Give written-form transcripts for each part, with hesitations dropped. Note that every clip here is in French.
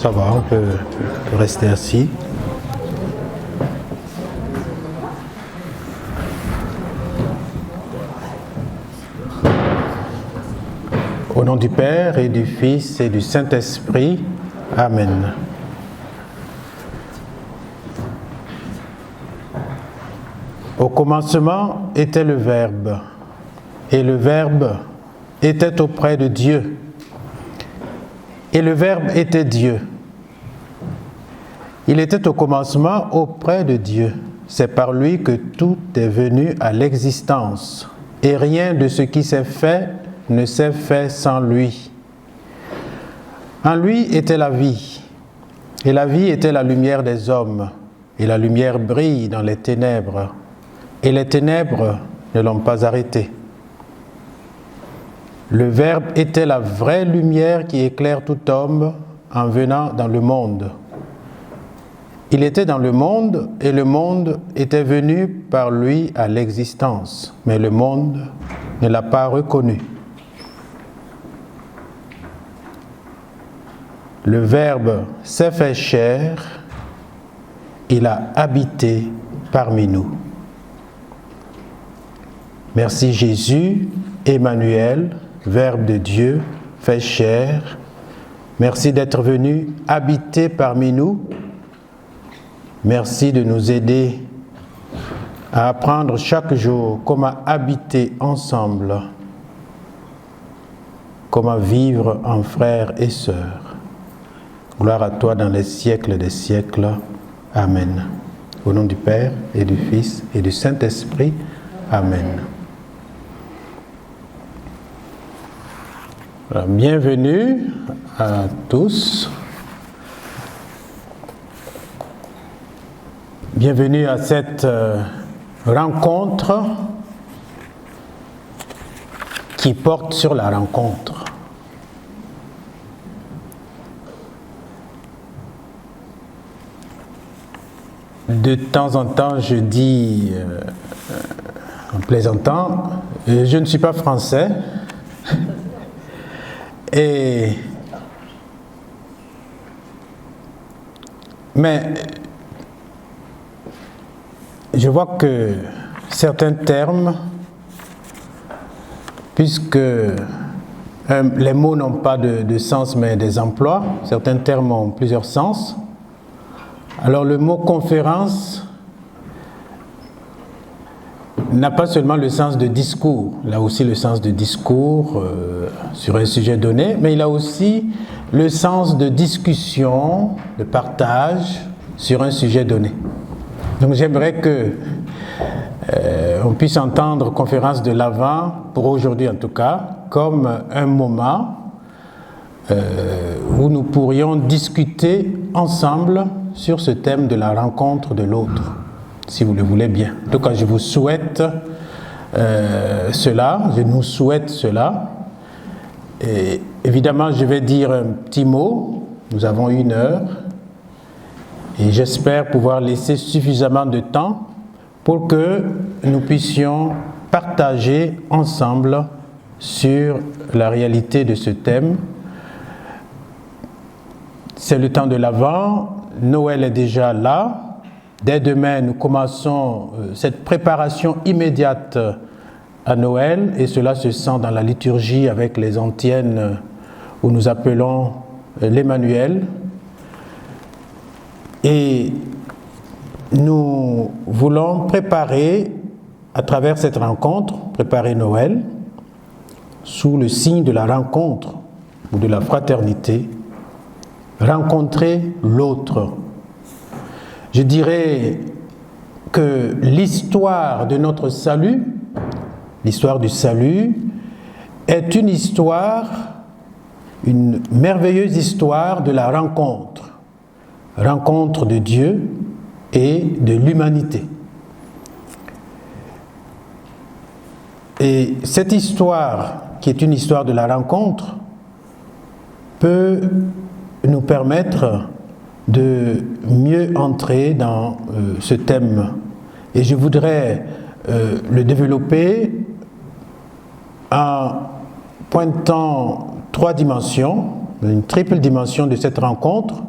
Ça va, on peut rester assis. Au nom du Père et du Fils et du Saint-Esprit. Amen. Au commencement était le Verbe, et le Verbe était auprès de Dieu, et le Verbe était Dieu. Il était au commencement auprès de Dieu. C'est par lui que tout est venu à l'existence, et rien de ce qui s'est fait ne s'est fait sans lui. En lui était la vie, et la vie était la lumière des hommes, et la lumière brille dans les ténèbres, et les ténèbres ne l'ont pas arrêté. Le Verbe était la vraie lumière qui éclaire tout homme en venant dans le monde. Il était dans le monde et le monde était venu par lui à l'existence, mais le monde ne l'a pas reconnu. Le Verbe s'est fait chair, il a habité parmi nous. Merci Jésus, Emmanuel, Verbe de Dieu, fait chair. Merci d'être venu habiter parmi nous. Merci de nous aider à apprendre chaque jour comment habiter ensemble, comment vivre en frères et sœurs. Gloire à toi dans les siècles des siècles. Amen. Au nom du Père et du Fils et du Saint-Esprit. Amen. Alors, bienvenue à tous. Bienvenue à cette rencontre qui porte sur la rencontre. De temps en temps, je dis, en plaisantant, je ne suis pas français. Mais je vois que certains termes, puisque les mots n'ont pas de sens mais des emplois, certains termes ont plusieurs sens. Alors le mot conférence n'a pas seulement le sens de discours, il a aussi le sens de discours sur un sujet donné, mais il a aussi le sens de discussion, de partage sur un sujet donné. Donc j'aimerais que on puisse entendre conférence de l'Avent, pour aujourd'hui en tout cas, comme un moment où nous pourrions discuter ensemble sur ce thème de la rencontre de l'autre, si vous le voulez bien. En tout cas, je vous souhaite cela, je nous souhaite cela. Et évidemment, je vais dire un petit mot, nous avons 1 heure, et j'espère pouvoir laisser suffisamment de temps pour que nous puissions partager ensemble sur la réalité de ce thème. C'est le temps de l'Avent, Noël est déjà là. Dès demain, nous commençons cette préparation immédiate à Noël, et cela se sent dans la liturgie avec les antiennes où nous appelons l'Emmanuel. Et nous voulons préparer, à travers cette rencontre, préparer Noël sous le signe de la rencontre ou de la fraternité, rencontrer l'autre. Je dirais que l'histoire de notre salut, l'histoire du salut, est une histoire, une merveilleuse histoire de la rencontre. Rencontre de Dieu et de l'humanité. Et cette histoire, qui est une histoire de la rencontre, peut nous permettre de mieux entrer dans ce thème. Et je voudrais le développer en pointant 3 dimensions, une triple dimension de cette rencontre,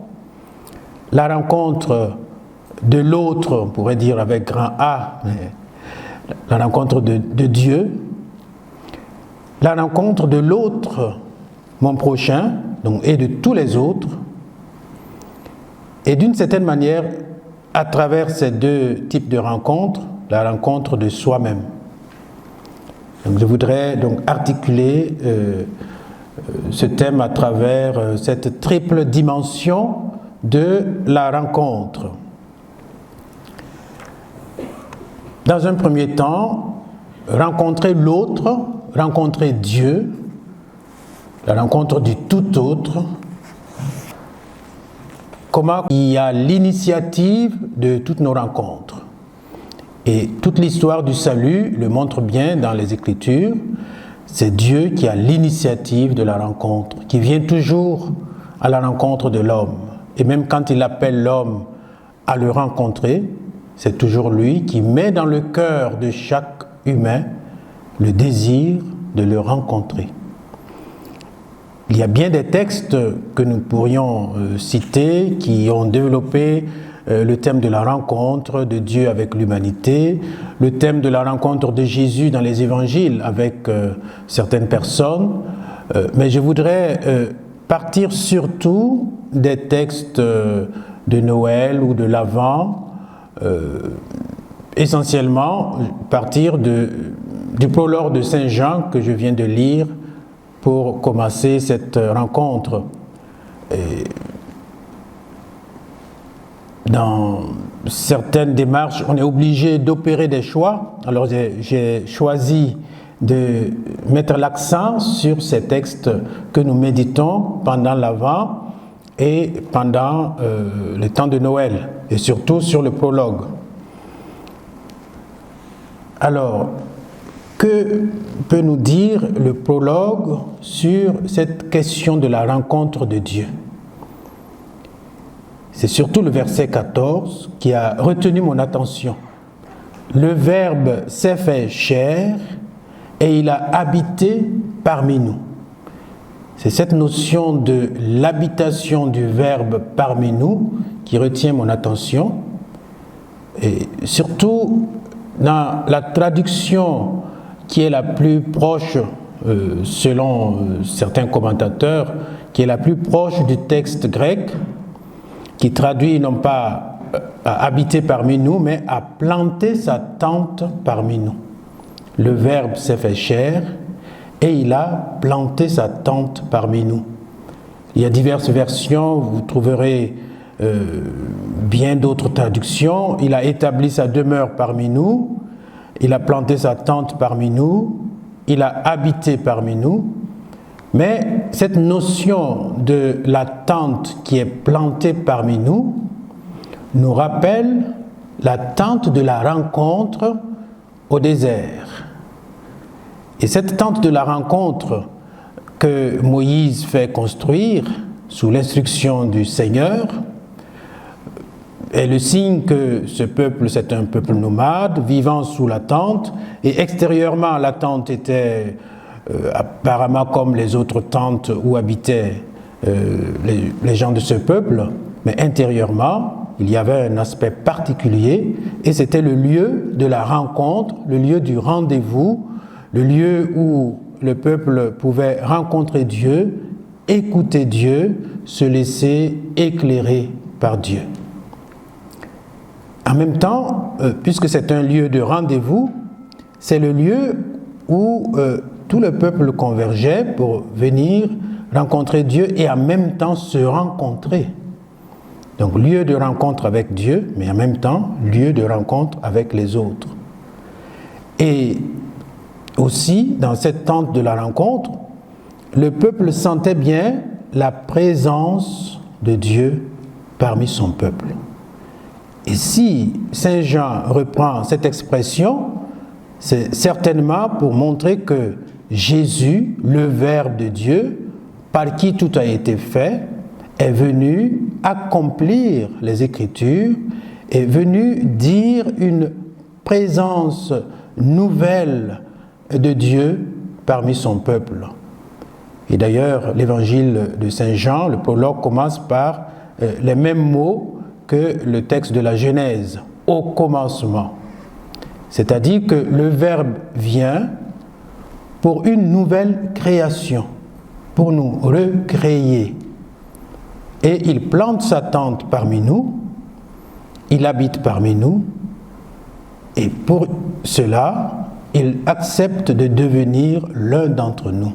la rencontre de l'autre, on pourrait dire avec grand A, mais la rencontre de Dieu, la rencontre de l'autre, mon prochain, donc, et de tous les autres, et d'une certaine manière, à travers ces deux types de rencontres, la rencontre de soi-même. Donc, je voudrais donc articuler ce thème à travers cette triple dimension de la rencontre. Dans un premier temps, rencontrer l'autre, rencontrer Dieu, la rencontre du tout autre, comment il y a l'initiative de toutes nos rencontres. Et toute l'histoire du salut le montre bien dans les Écritures, c'est Dieu qui a l'initiative de la rencontre, qui vient toujours à la rencontre de l'homme. Et même quand il appelle l'homme à le rencontrer, c'est toujours lui qui met dans le cœur de chaque humain le désir de le rencontrer. Il y a bien des textes que nous pourrions citer qui ont développé le thème de la rencontre de Dieu avec l'humanité, le thème de la rencontre de Jésus dans les évangiles avec certaines personnes, mais je voudrais partir surtout des textes de Noël ou de l'Avent, essentiellement partir du prologue de Saint Jean que je viens de lire pour commencer cette rencontre. Et dans certaines démarches, on est obligé d'opérer des choix. Alors j'ai choisi de mettre l'accent sur ces textes que nous méditons pendant l'Avent et pendant le temps de Noël, et surtout sur le prologue. Alors, que peut nous dire le prologue sur cette question de la rencontre de Dieu? C'est surtout le verset 14 qui a retenu mon attention. Le Verbe s'est fait chair et il a habité parmi nous. C'est cette notion de l'habitation du Verbe parmi nous qui retient mon attention. Et surtout dans la traduction qui est la plus proche, selon certains commentateurs, qui est la plus proche du texte grec, qui traduit non pas à habiter parmi nous, mais à planter sa tente parmi nous. Le Verbe s'est fait chair et il a planté sa tente parmi nous. Il y a diverses versions, vous trouverez bien d'autres traductions. Il a établi sa demeure parmi nous. Il a planté sa tente parmi nous, il a habité parmi nous, mais cette notion de la tente qui est plantée parmi nous nous rappelle la tente de la rencontre au désert. Et cette tente de la rencontre que Moïse fait construire sous l'instruction du Seigneur est le signe que ce peuple, c'est un peuple nomade, vivant sous la tente, et extérieurement, la tente était apparemment comme les autres tentes où habitaient les gens de ce peuple, mais intérieurement, il y avait un aspect particulier, et c'était le lieu de la rencontre, le lieu du rendez-vous, le lieu où le peuple pouvait rencontrer Dieu, écouter Dieu, se laisser éclairer par Dieu. En même temps, puisque c'est un lieu de rendez-vous, c'est le lieu où tout le peuple convergeait pour venir rencontrer Dieu et en même temps se rencontrer. Donc, lieu de rencontre avec Dieu, mais en même temps, lieu de rencontre avec les autres. Et aussi, dans cette tente de la rencontre, le peuple sentait bien la présence de Dieu parmi son peuple. Et si Saint Jean reprend cette expression, c'est certainement pour montrer que Jésus, le Verbe de Dieu, par qui tout a été fait, est venu accomplir les Écritures, est venu dire une présence nouvelle de Dieu parmi son peuple. Et d'ailleurs, l'évangile de Saint Jean, le prologue commence par les mêmes mots que le texte de la Genèse, au commencement. C'est-à-dire que le Verbe vient pour une nouvelle création, pour nous recréer. Et il plante sa tente parmi nous, il habite parmi nous, et pour cela, il accepte de devenir l'un d'entre nous.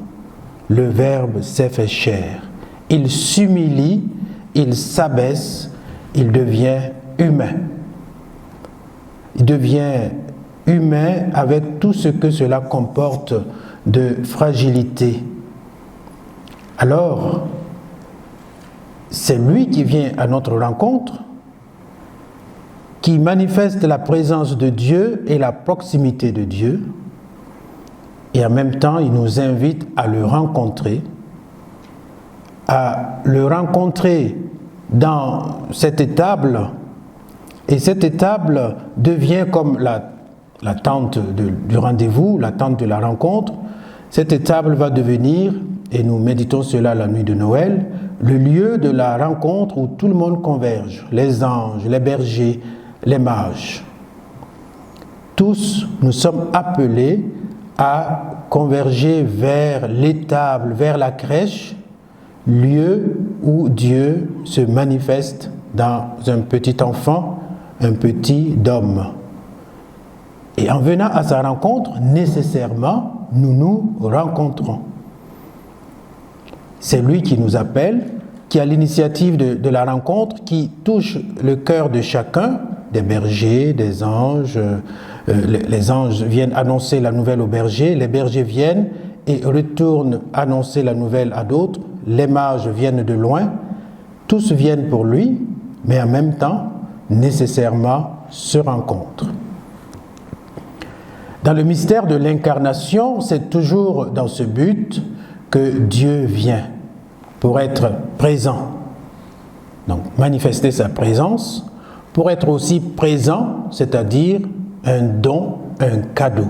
Le Verbe s'est fait chair. Il s'humilie, il s'abaisse, il devient humain. Il devient humain avec tout ce que cela comporte de fragilité. Alors, c'est lui qui vient à notre rencontre, qui manifeste la présence de Dieu et la proximité de Dieu, et en même temps, il nous invite à le rencontrer dans cette étable, et cette étable devient comme la tente du rendez-vous, la tente de la rencontre. Cette étable va devenir, et nous méditons cela la nuit de Noël, le lieu de la rencontre où tout le monde converge, les anges, les bergers, les mages. Tous, nous sommes appelés à converger vers l'étable, vers la crèche, lieu où Dieu se manifeste dans un petit enfant, un petit homme. Et en venant à sa rencontre, nécessairement, nous nous rencontrons. C'est lui qui nous appelle, qui a l'initiative de la rencontre, qui touche le cœur de chacun, des bergers, des anges. Les anges viennent annoncer la nouvelle aux bergers, les bergers viennent et retournent annoncer la nouvelle à d'autres, les mages viennent de loin, tous viennent pour lui, mais en même temps, nécessairement, se rencontrent. Dans le mystère de l'incarnation, c'est toujours dans ce but que Dieu vient pour être présent. Donc, manifester sa présence, pour être aussi présent, c'est-à-dire un don, un cadeau,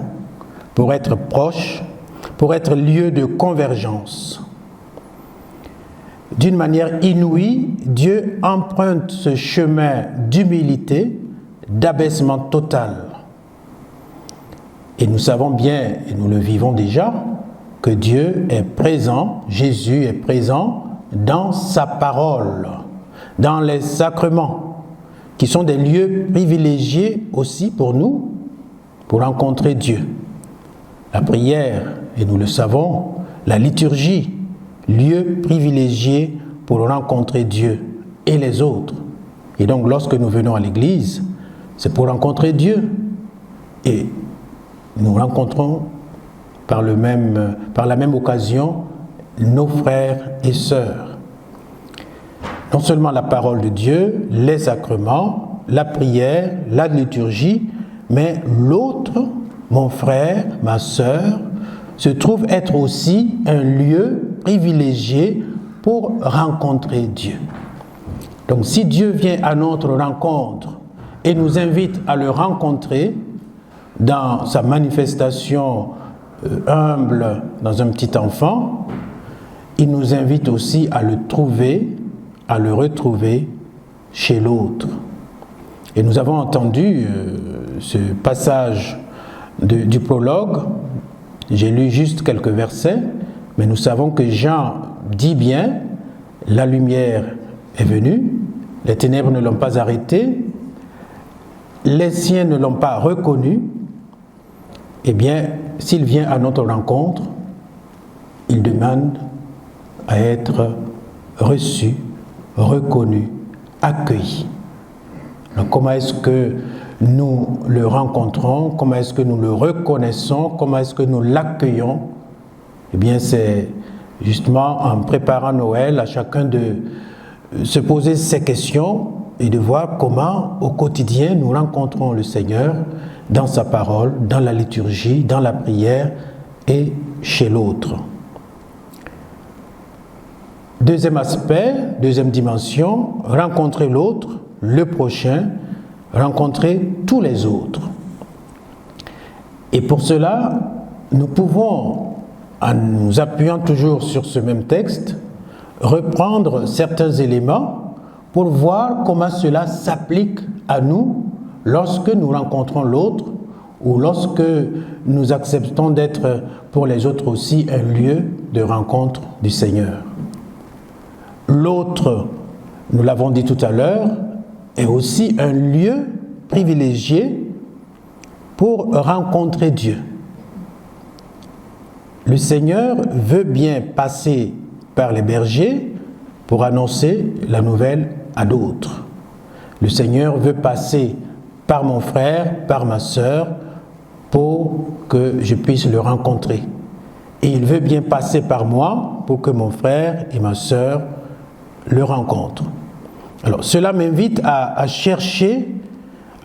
pour être proche, pour être lieu de convergence. D'une manière inouïe, Dieu emprunte ce chemin d'humilité, d'abaissement total. Et nous savons bien, et nous le vivons déjà, que Dieu est présent, Jésus est présent dans sa parole, dans les sacrements, qui sont des lieux privilégiés aussi pour nous, pour rencontrer Dieu. La prière, et nous le savons, la liturgie, lieu privilégié pour rencontrer Dieu et les autres. Et donc, lorsque nous venons à l'église, c'est pour rencontrer Dieu. Et nous rencontrons par la même occasion nos frères et sœurs. Non seulement la parole de Dieu, les sacrements, la prière, la liturgie, mais l'autre, mon frère, ma sœur, se trouve être aussi un lieu privilégié pour rencontrer Dieu. Donc si Dieu vient à notre rencontre et nous invite à le rencontrer dans sa manifestation humble dans un petit enfant, il nous invite aussi à le trouver, à le retrouver chez l'autre. Et nous avons entendu ce passage du prologue, j'ai lu juste quelques versets, mais nous savons que Jean dit bien, la lumière est venue, les ténèbres ne l'ont pas arrêté, les siens ne l'ont pas reconnu. Eh bien, s'il vient à notre rencontre, il demande à être reçu, reconnu, accueilli. Alors, comment est-ce que nous le rencontrons? Comment est-ce que nous le reconnaissons? Comment est-ce que nous l'accueillons? Eh bien, c'est justement en préparant Noël à chacun de se poser ces questions et de voir comment, au quotidien, nous rencontrons le Seigneur dans sa parole, dans la liturgie, dans la prière et chez l'autre. Deuxième aspect, deuxième dimension, rencontrer l'autre, le prochain, rencontrer tous les autres. Et pour cela, nous pouvons, en nous appuyant toujours sur ce même texte, reprendre certains éléments pour voir comment cela s'applique à nous lorsque nous rencontrons l'autre ou lorsque nous acceptons d'être pour les autres aussi un lieu de rencontre du Seigneur. L'autre, nous l'avons dit tout à l'heure, est aussi un lieu privilégié pour rencontrer Dieu. Le Seigneur veut bien passer par les bergers pour annoncer la nouvelle à d'autres. Le Seigneur veut passer par mon frère, par ma sœur, pour que je puisse le rencontrer. Et il veut bien passer par moi pour que mon frère et ma sœur le rencontrent. Alors, cela m'invite à chercher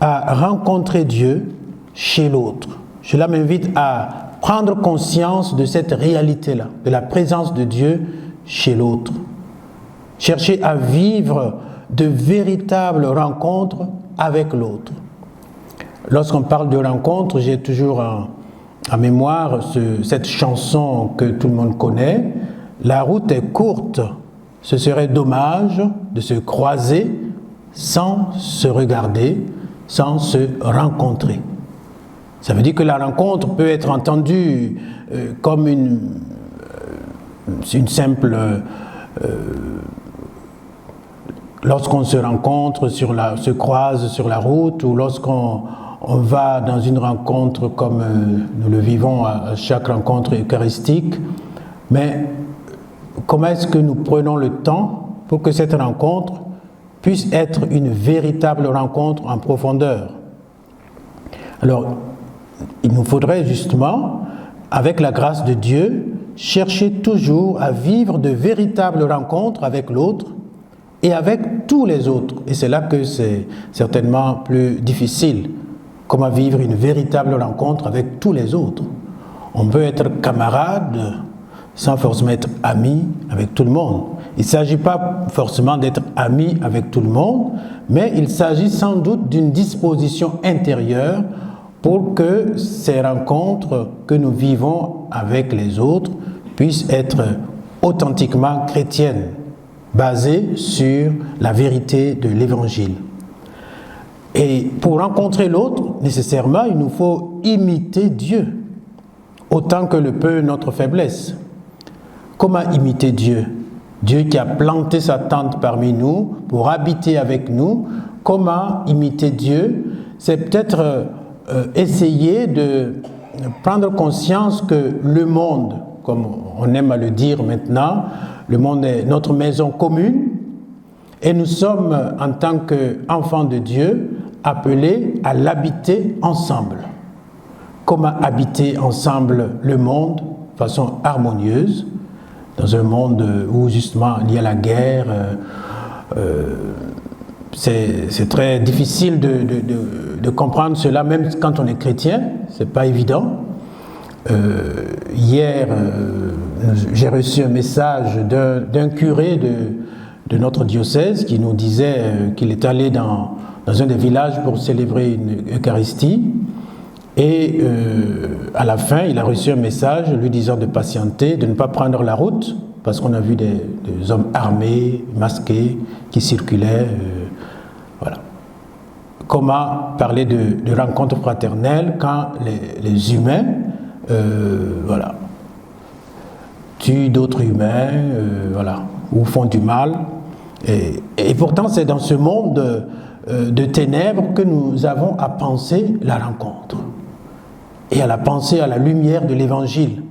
à rencontrer Dieu chez l'autre. Cela m'invite à prendre conscience de cette réalité-là, de la présence de Dieu chez l'autre. Chercher à vivre de véritables rencontres avec l'autre. Lorsqu'on parle de rencontres, j'ai toujours en mémoire cette chanson que tout le monde connaît. La route est courte, ce serait dommage de se croiser sans se regarder, sans se rencontrer. Ça veut dire que la rencontre peut être entendue comme une simple... lorsqu'on se rencontre, se croise sur la route, ou lorsqu'on va dans une rencontre comme nous le vivons à chaque rencontre eucharistique. Mais comment est-ce que nous prenons le temps pour que cette rencontre puisse être une véritable rencontre en profondeur? Alors, il nous faudrait justement, avec la grâce de Dieu, chercher toujours à vivre de véritables rencontres avec l'autre et avec tous les autres. Et c'est là que c'est certainement plus difficile. Comment vivre une véritable rencontre avec tous les autres? On peut être camarade sans forcément être ami avec tout le monde. Il ne s'agit pas forcément d'être ami avec tout le monde, mais il s'agit sans doute d'une disposition intérieure pour que ces rencontres que nous vivons avec les autres puissent être authentiquement chrétiennes, basées sur la vérité de l'Évangile. Et pour rencontrer l'autre, nécessairement, il nous faut imiter Dieu, autant que le peut notre faiblesse. Comment imiter Dieu? Dieu qui a planté sa tente parmi nous pour habiter avec nous. Comment imiter Dieu? C'est peut-être essayer de prendre conscience que le monde, comme on aime à le dire maintenant, le monde est notre maison commune et nous sommes, en tant qu'enfants de Dieu, appelés à l'habiter ensemble. Comment habiter ensemble le monde de façon harmonieuse, dans un monde où justement il y a la guerre, c'est très difficile de comprendre cela, même quand on est chrétien, c'est pas évident. Hier, j'ai reçu un message d'un curé de notre diocèse qui nous disait qu'il est allé dans un des villages pour célébrer une Eucharistie. Et à la fin, il a reçu un message lui disant de patienter, de ne pas prendre la route, parce qu'on a vu des hommes armés, masqués, qui circulaient. Voilà. Comment parler de rencontre fraternelle quand les humains voilà, tuent d'autres humains, voilà, ou font du mal. Et pourtant, c'est dans ce monde de ténèbres que nous avons à penser la rencontre et à la penser à la lumière de l'Évangile.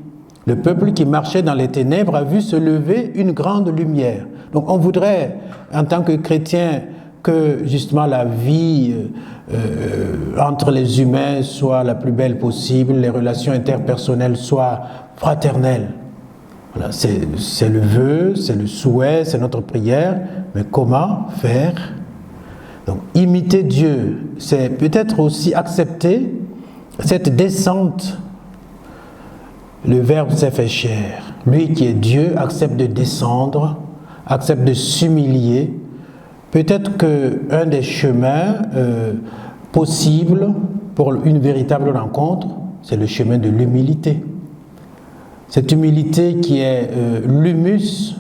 Le peuple qui marchait dans les ténèbres a vu se lever une grande lumière. Donc on voudrait, en tant que chrétien, que justement la vie entre les humains soit la plus belle possible, les relations interpersonnelles soient fraternelles. Voilà, c'est le vœu, c'est le souhait, c'est notre prière, mais comment faire? Donc imiter Dieu, c'est peut-être aussi accepter cette descente. Le Verbe s'est fait chair. Lui qui est Dieu accepte de descendre, accepte de s'humilier. Peut-être qu'un des chemins possibles pour une véritable rencontre, c'est le chemin de l'humilité. Cette humilité qui est l'humus,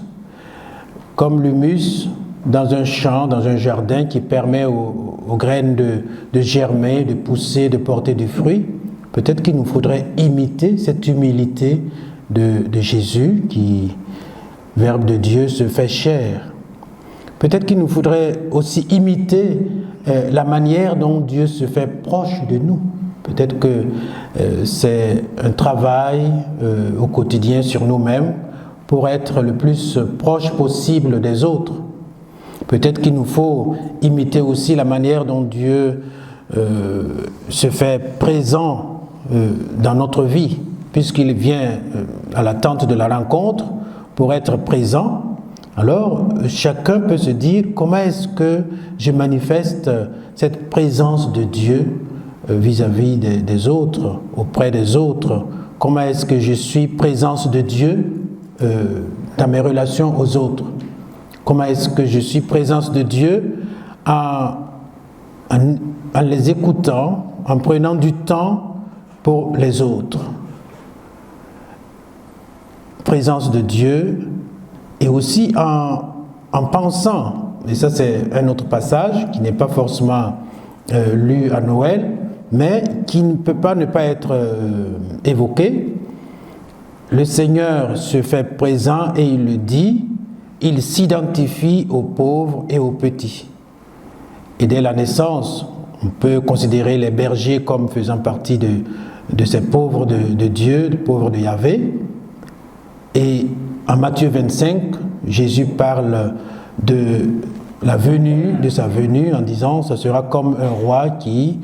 comme l'humus, dans un champ, dans un jardin qui permet aux graines de germer, de pousser, de porter du fruit. Peut-être qu'il nous faudrait imiter cette humilité de Jésus qui, Verbe de Dieu, se fait chair. Peut-être qu'il nous faudrait aussi imiter la manière dont Dieu se fait proche de nous. Peut-être que c'est un travail au quotidien sur nous-mêmes pour être le plus proche possible des autres. Peut-être qu'il nous faut imiter aussi la manière dont Dieu se fait présent dans notre vie, puisqu'il vient à l'attente de la rencontre pour être présent. Alors, chacun peut se dire, comment est-ce que je manifeste cette présence de Dieu vis-à-vis des autres, auprès des autres? Comment est-ce que je suis présence de Dieu dans mes relations aux autres? Comment est-ce que je suis présence de Dieu en les écoutant, en prenant du temps pour les autres? Présence de Dieu et aussi en pensant, et ça c'est un autre passage qui n'est pas forcément lu à Noël, mais qui ne peut pas ne pas être évoqué. Le Seigneur se fait présent et il le dit, il s'identifie aux pauvres et aux petits. Et dès la naissance, on peut considérer les bergers comme faisant partie de ces pauvres de Dieu, des pauvres de Yahvé. Et en Matthieu 25, Jésus parle de sa venue en disant, ce sera comme un roi qui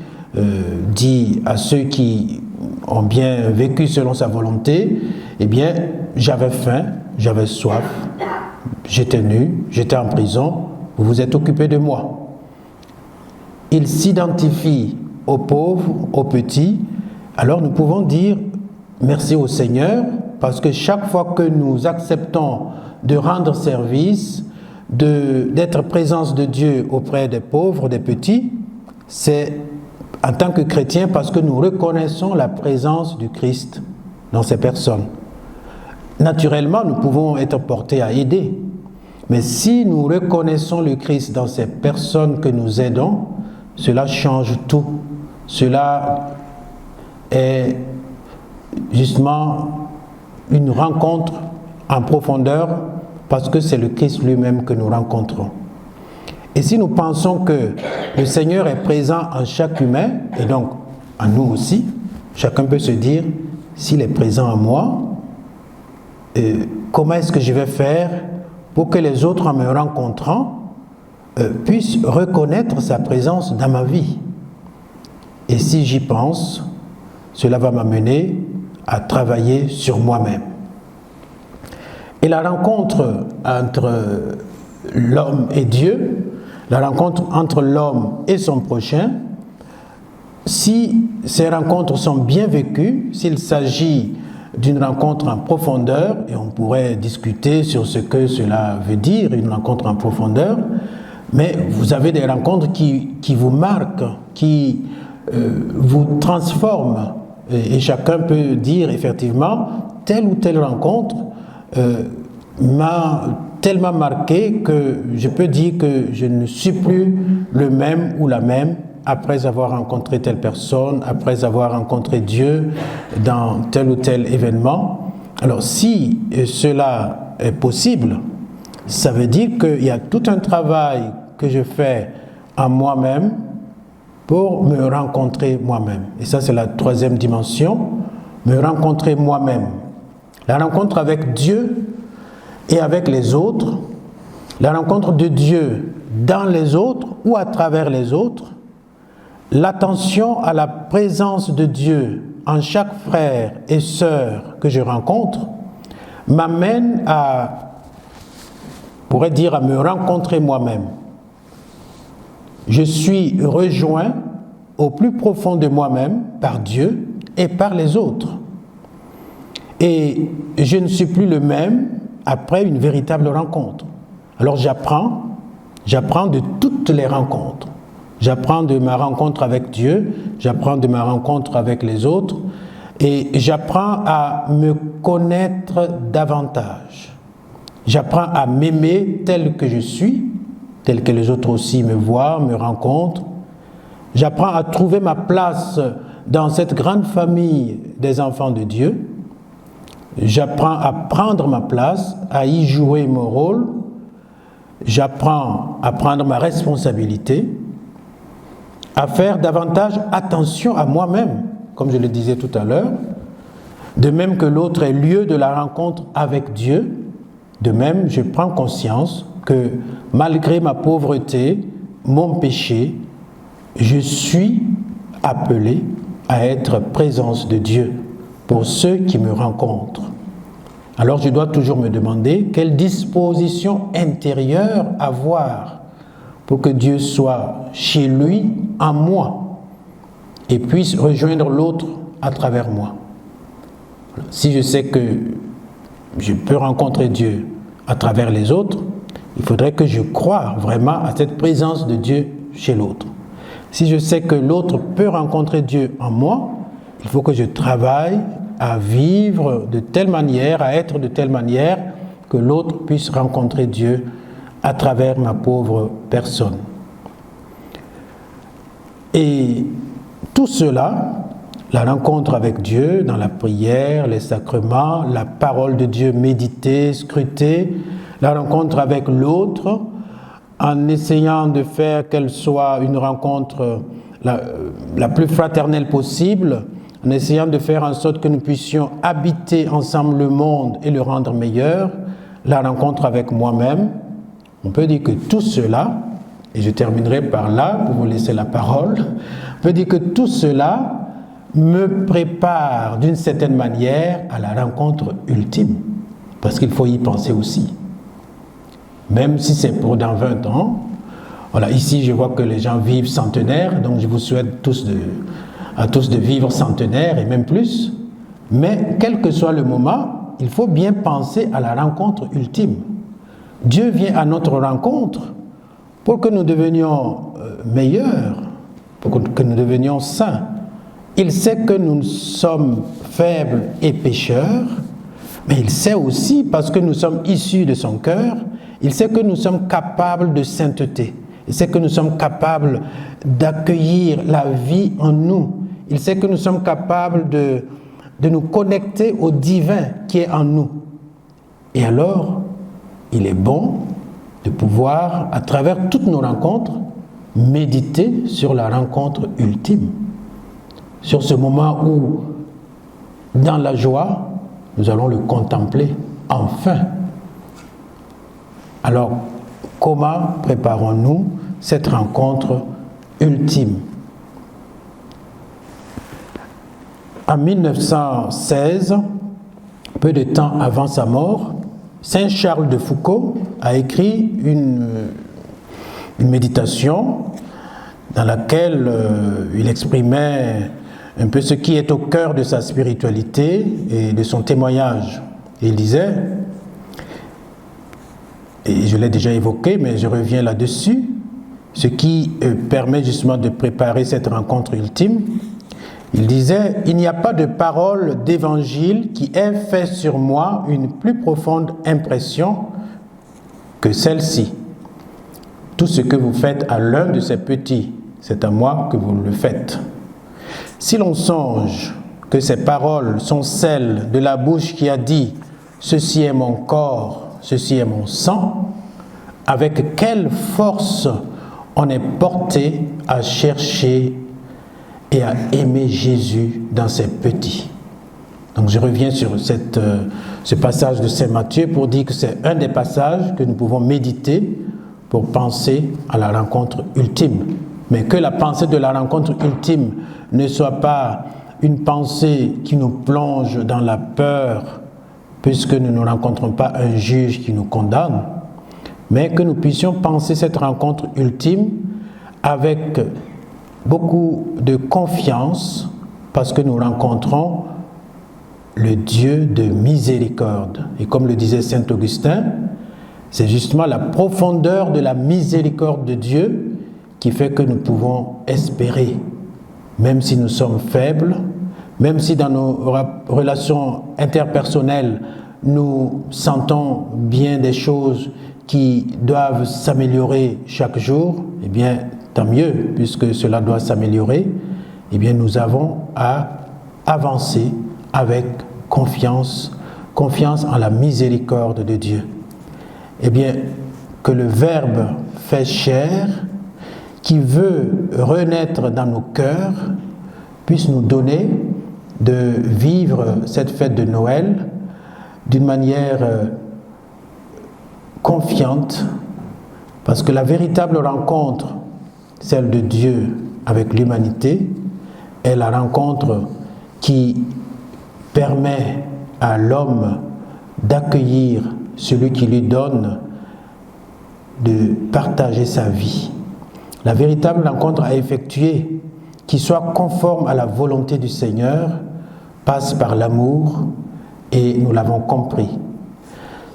dit à ceux qui ont bien vécu selon sa volonté, eh bien, j'avais faim, j'avais soif, j'étais nu, j'étais en prison, vous vous êtes occupé de moi. Il s'identifie aux pauvres, aux petits. Alors nous pouvons dire merci au Seigneur, parce que chaque fois que nous acceptons de rendre service, d'être présence de Dieu auprès des pauvres, des petits, c'est en tant que chrétiens parce que nous reconnaissons la présence du Christ dans ces personnes. Naturellement, nous pouvons être portés à aider, mais si nous reconnaissons le Christ dans ces personnes que nous aidons, cela change tout. Cela est justement une rencontre en profondeur parce que c'est le Christ lui-même que nous rencontrons. Et si nous pensons que le Seigneur est présent en chaque humain, et donc en nous aussi, chacun peut se dire, s'il est présent en moi, comment est-ce que je vais faire pour que les autres, en me rencontrant, puissent reconnaître sa présence dans ma vie? Et si j'y pense, cela va m'amener à travailler sur moi-même. Et la rencontre entre l'homme et Dieu, la rencontre entre l'homme et son prochain, si ces rencontres sont bien vécues, s'il s'agit d'une rencontre en profondeur, et on pourrait discuter sur ce que cela veut dire, une rencontre en profondeur, mais vous avez des rencontres qui vous marquent, qui vous transforment, et chacun peut dire effectivement, telle ou telle rencontre m'a tellement marqué que je peux dire que je ne suis plus le même ou la même après avoir rencontré telle personne, après avoir rencontré Dieu dans tel ou tel événement. Alors si cela est possible, ça veut dire qu'il y a tout un travail que je fais en moi-même pour me rencontrer moi-même. Et ça, c'est la troisième dimension, me rencontrer moi-même. La rencontre avec Dieu et avec les autres, la rencontre de Dieu dans les autres ou à travers les autres, l'attention à la présence de Dieu en chaque frère et sœur que je rencontre m'amène à, on pourrait dire, à me rencontrer moi-même. Je suis rejoint au plus profond de moi-même par Dieu et par les autres. Et je ne suis plus le même après une véritable rencontre. Alors j'apprends de toutes les rencontres. J'apprends de ma rencontre avec Dieu, j'apprends de ma rencontre avec les autres, et j'apprends à me connaître davantage. J'apprends à m'aimer tel que je suis, tel que les autres aussi me voient, me rencontrent. J'apprends à trouver ma place dans cette grande famille des enfants de Dieu. J'apprends à prendre ma place, à y jouer mon rôle. J'apprends à prendre ma responsabilité, à faire davantage attention à moi-même, comme je le disais tout à l'heure. De même que l'autre est lieu de la rencontre avec Dieu, de même je prends conscience que malgré ma pauvreté, mon péché, je suis appelé à être présence de Dieu pour ceux qui me rencontrent. Alors je dois toujours me demander quelle disposition intérieure avoir pour que Dieu soit chez lui, en moi, et puisse rejoindre l'autre à travers moi. Si je sais que je peux rencontrer Dieu à travers les autres, il faudrait que je croie vraiment à cette présence de Dieu chez l'autre. Si je sais que l'autre peut rencontrer Dieu en moi, il faut que je travaille à vivre de telle manière, à être de telle manière que l'autre puisse rencontrer Dieu à travers ma pauvre personne. Et tout cela, la rencontre avec Dieu dans la prière, les sacrements, la parole de Dieu méditée, scrutée, la rencontre avec l'autre, en essayant de faire qu'elle soit une rencontre la plus fraternelle possible, en essayant de faire en sorte que nous puissions habiter ensemble le monde et le rendre meilleur, la rencontre avec moi-même. On peut dire que tout cela, et je terminerai par là pour vous laisser la parole, on peut dire que tout cela me prépare d'une certaine manière à la rencontre ultime, parce qu'il faut y penser aussi. Même si c'est pour dans 20 ans, voilà, ici je vois que les gens vivent centenaires, donc je vous souhaite à tous de vivre centenaire et même plus, mais quel que soit le moment, il faut bien penser à la rencontre ultime. Dieu vient à notre rencontre pour que nous devenions meilleurs, pour que nous devenions saints. Il sait que nous sommes faibles et pécheurs, mais il sait aussi, parce que nous sommes issus de son cœur, il sait que nous sommes capables de sainteté. Il sait que nous sommes capables d'accueillir la vie en nous. Il sait que nous sommes capables de nous connecter au divin qui est en nous. Et alors, il est bon de pouvoir, à travers toutes nos rencontres, méditer sur la rencontre ultime. Sur ce moment où, dans la joie, nous allons le contempler enfin. Alors, comment préparons-nous cette rencontre ultime? En 1916, peu de temps avant sa mort, Saint Charles de Foucault a écrit une méditation dans laquelle il exprimait un peu ce qui est au cœur de sa spiritualité et de son témoignage. Et il disait, et je l'ai déjà évoqué, mais je reviens là-dessus, ce qui permet justement de préparer cette rencontre ultime. Il disait, il n'y a pas de parole d'évangile qui ait fait sur moi une plus profonde impression que celle-ci. Tout ce que vous faites à l'un de ces petits, c'est à moi que vous le faites. Si l'on songe que ces paroles sont celles de la bouche qui a dit « Ceci est mon corps, ceci est mon sang », avec quelle force on est porté à chercher et à aimer Jésus dans ses petits. Donc je reviens sur ce passage de Saint Matthieu pour dire que c'est un des passages que nous pouvons méditer pour penser à la rencontre ultime. Mais que la pensée de la rencontre ultime ne soit pas une pensée qui nous plonge dans la peur, puisque nous ne rencontrons pas un juge qui nous condamne, mais que nous puissions penser cette rencontre ultime avec beaucoup de confiance, parce que nous rencontrons le Dieu de miséricorde. Et comme le disait saint Augustin, c'est justement la profondeur de la miséricorde de Dieu qui fait que nous pouvons espérer, même si nous sommes faibles, même si dans nos relations interpersonnelles, nous sentons bien des choses qui doivent s'améliorer chaque jour, eh bien, tant mieux, puisque cela doit s'améliorer, eh bien, nous avons à avancer avec confiance en la miséricorde de Dieu. Eh bien, que le Verbe fait chair, qui veut renaître dans nos cœurs, puisse nous donner de vivre cette fête de Noël d'une manière confiante, parce que la véritable rencontre, celle de Dieu avec l'humanité, est la rencontre qui permet à l'homme d'accueillir celui qui lui donne de partager sa vie. La véritable rencontre à effectuer, qui soit conforme à la volonté du Seigneur, passe par l'amour, et nous l'avons compris.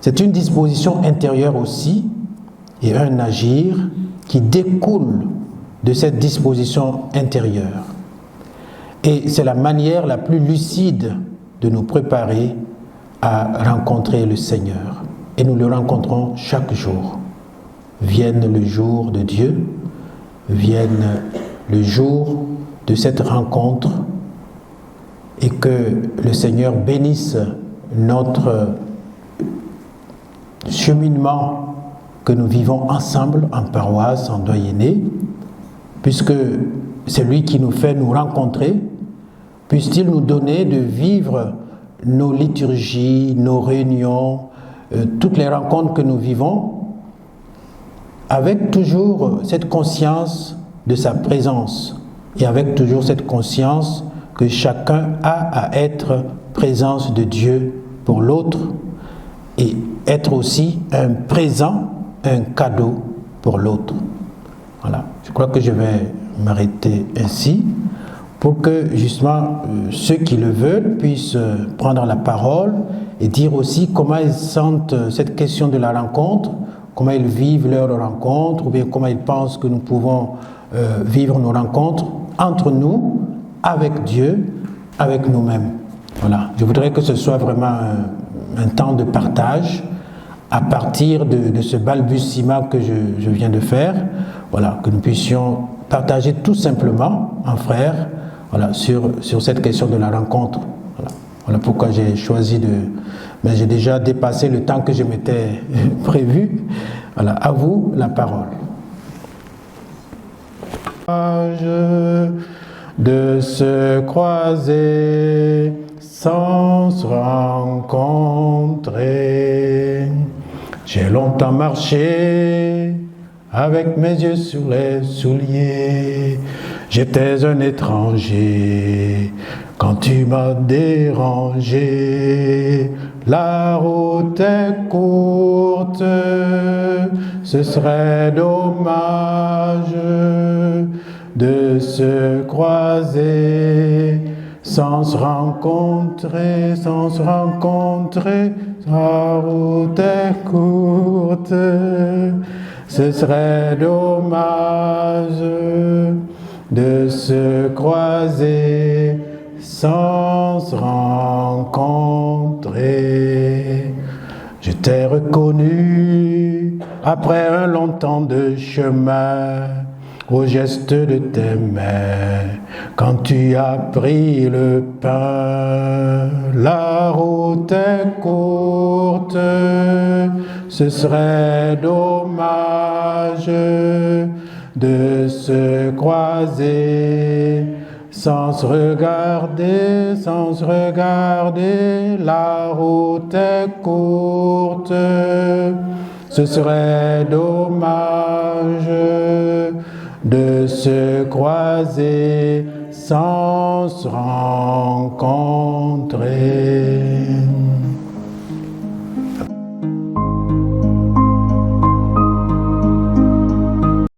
C'est une disposition intérieure aussi, et un agir qui découle de cette disposition intérieure. Et c'est la manière la plus lucide de nous préparer à rencontrer le Seigneur. Et nous le rencontrons chaque jour. Vienne le jour de Dieu, vienne le jour de cette rencontre, et que le Seigneur bénisse notre cheminement que nous vivons ensemble en paroisse, en doyenné, puisque c'est lui qui nous fait nous rencontrer. Puisse-t-il nous donner de vivre nos liturgies, nos réunions, toutes les rencontres que nous vivons, avec toujours cette conscience de sa présence, et avec toujours cette conscience que chacun a à être présence de Dieu pour l'autre, et être aussi un présent, un cadeau pour l'autre. Voilà, je crois que je vais m'arrêter ainsi pour que justement ceux qui le veulent puissent prendre la parole et dire aussi comment ils sentent cette question de la rencontre, comment ils vivent leur rencontre, ou bien comment ils pensent que nous pouvons vivre nos rencontres entre nous, avec Dieu, avec nous-mêmes. Voilà, je voudrais que ce soit vraiment un temps de partage à partir de ce balbutiement que je viens de faire. Voilà, que nous puissions partager tout simplement en frères, voilà, sur cette question de la rencontre. Voilà pourquoi j'ai choisi mais j'ai déjà dépassé le temps que je m'étais prévu. Voilà, à vous la parole. De se croiser sans se rencontrer. J'ai longtemps marché avec mes yeux sur les souliers. J'étais un étranger quand tu m'as dérangé. La route est courte, ce serait dommage de se croiser sans se rencontrer, la route est courte, ce serait dommage de se croiser sans se rencontrer. Je t'ai reconnu après un long temps de chemin, au geste de tes mains, quand tu as pris le pain. La route est courte, ce serait dommage de se croiser sans se regarder, la route est courte, ce serait dommage de se croiser sans se rencontrer.